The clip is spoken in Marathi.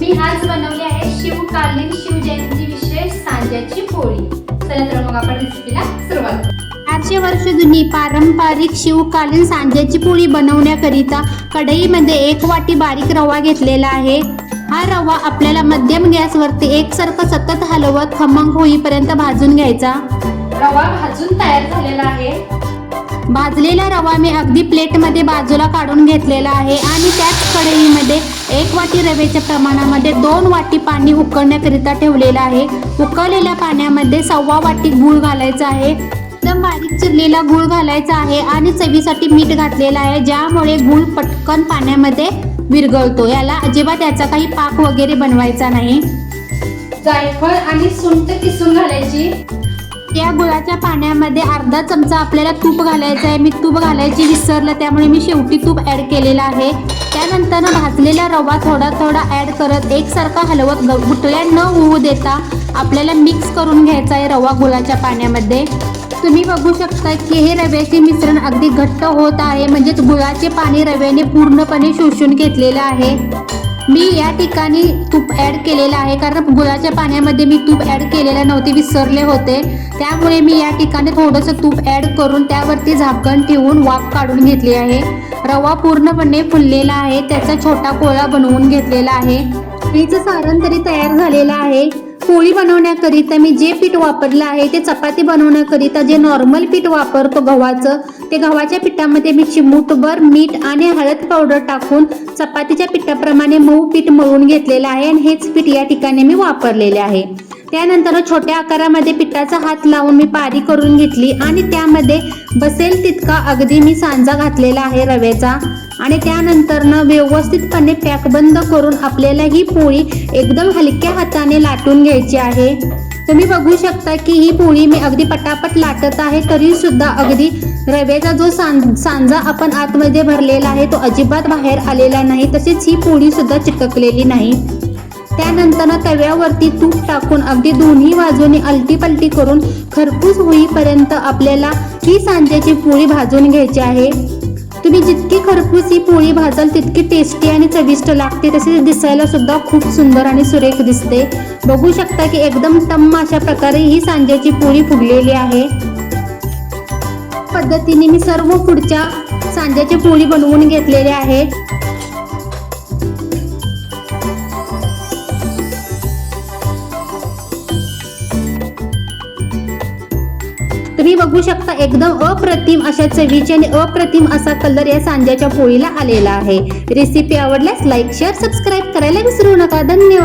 मी आज बनवली आहे शिवकालीन शिवजयंती विशेष सांज्याची पोळी। चला तर मग आपण रेसिपीला सुरुवात करू। 800 वर्ष जुनी पारंपरिक शिवकालीन सांज्याची पोळी बनवण्याकरिता कढईमध्ये 1 वाटी बारीक रवा घेतलेला आहे। हा रवा आपल्याला मध्यम गॅसवरती एकसारखा सतत हलवत खमंग होईपर्यंत भाजून घ्यायचा। रवा भाजून तयार झालेला आहे। भाजलेला रवा मी अगदी प्लेटमध्ये बाजूला काढून घेतलेला आहे आणि त्याच कढईमध्ये 1 वाटी रव्याच्या प्रमाणामध्ये 2 वाटी पाणी उकळण्याकरिता ठेवलेलं आहे। उकळलेल्या पाण्यामध्ये 1/2 वाटी गूळ घालायचा आहे। एकदम बारीक चिरलेला गूळ घालायचा आहे आणि चवीसाठी मीठ घातलेलं आहे, ज्यामुळे गूळ पटकन पाण्यामध्ये विरघळतो। याला अजिबात याचा काही पाक वगैरे बनवायचा नाही। जायफळ आणि सुंठ किसून घालायची। या गुळाच्या पाण्यामध्ये अर्धा चमचा आपल्याला तूप घालायचं आहे। मी तूप घालायची विसरले, त्यामुळे मी शेवटी तूप ॲड केलेलं आहे। त्यानंतर भाजलेला रवा थोडा थोडा ॲड करत एकसारखा हलवत गुठळ्या न होऊ देता आपल्याला मिक्स करून घ्यायचा आहे रवा गुळाच्या पाण्यामध्ये। तुम्ही बघू शकता की हे रव्याचे मिश्रण अगदी घट्ट होत आहे, म्हणजे गुळाचे पाणी रव्याने पूर्णपणे शोषून घेतलेलं आहे। मी या ठिकाणी तूप ॲड केलेलं आहे, कारण गुळाच्या पाण्यामध्ये मी तूप ॲड केलेलं नव्हते, विसरले होते। त्यामुळे मी या ठिकाणी थोडंसं तूप ॲड करून त्यावरती झाकण ठेवून वाफ काढून घेतली आहे। रवा पूर्णपणे फुललेला आहे, त्याचा छोटा गोळा बनवून घेतलेला आहे। पोळीचं सारण तरी तयार झालेलं आहे। पोळी बनवण्याकरिता मी जे पीठ वापरलं आहे ते चपाती बनवण्याकरिता जे नॉर्मल पीठ वापरतो गव्हाचं, ते गव्हाच्या पिठामध्ये मी चिमूटभर मीठ आणि हळद पावडर टाकून चपातीच्या पिठाप्रमाणे मऊ पीठ मळून घेतलेलं आहे आणि हेच पीठ या ठिकाणी मी वापरलेले आहे। त्यानंतर छोट्या आकारामध्ये पिठाचा हात लावून मी पारी करून घेतली आणि त्यामध्ये बसेल तितका अगदी मी सांजा घातलेला आहे रव्याचा आणि त्यानंतर व्यवस्थितपणे पॅकबंद करून आपल्याला ही पोळी एकदम हलक्या हाताने लाटून घ्यायची आहे। तुम्ही बघू शकता की ही पोळी मी अगदी पटापट लाटत आहे, तरी सुद्धा अगदी रव्याचा जो सांजा आपण आतमध्ये भरलेला आहे तो अजिबात बाहेर आलेला नाही, तसेच ही पोळी सुद्धा चिटकलेली नाही। त्यानंतर तव्यावरती तूप टाकून अगदी दोन्ही बाजूनी अलटी-पलटी करून खरपूस होईपर्यंत आपल्याला ही सांज्याची पोळी भाजून घ्यायची आहे। तुम्ही जितकी खरपूस ही पोळी भाजाल तितकी टेस्टी आणि चविष्ट लागते, तसेच दिसायला सुद्धा खूप सुंदर आणि सुरेख दिसते। बघू शकता की एकदम टम्म अशा प्रकारे ही सांज्याची पोळी फुगलेली आहे। पद्धतीने मी सर्व पुढच्या सांज्याची पोळी बनवून घेतलेली आहे। तुम्ही बघू शकता एकदम अप्रतिम अशा चवीचे आणि अप्रतिम असा कलर या सांज्याच्या पोळीला आलेला आहे। रेसिपी आवडल्यास लाईक, शेअर, सबस्क्राईब करायला विसरू नका। धन्यवाद।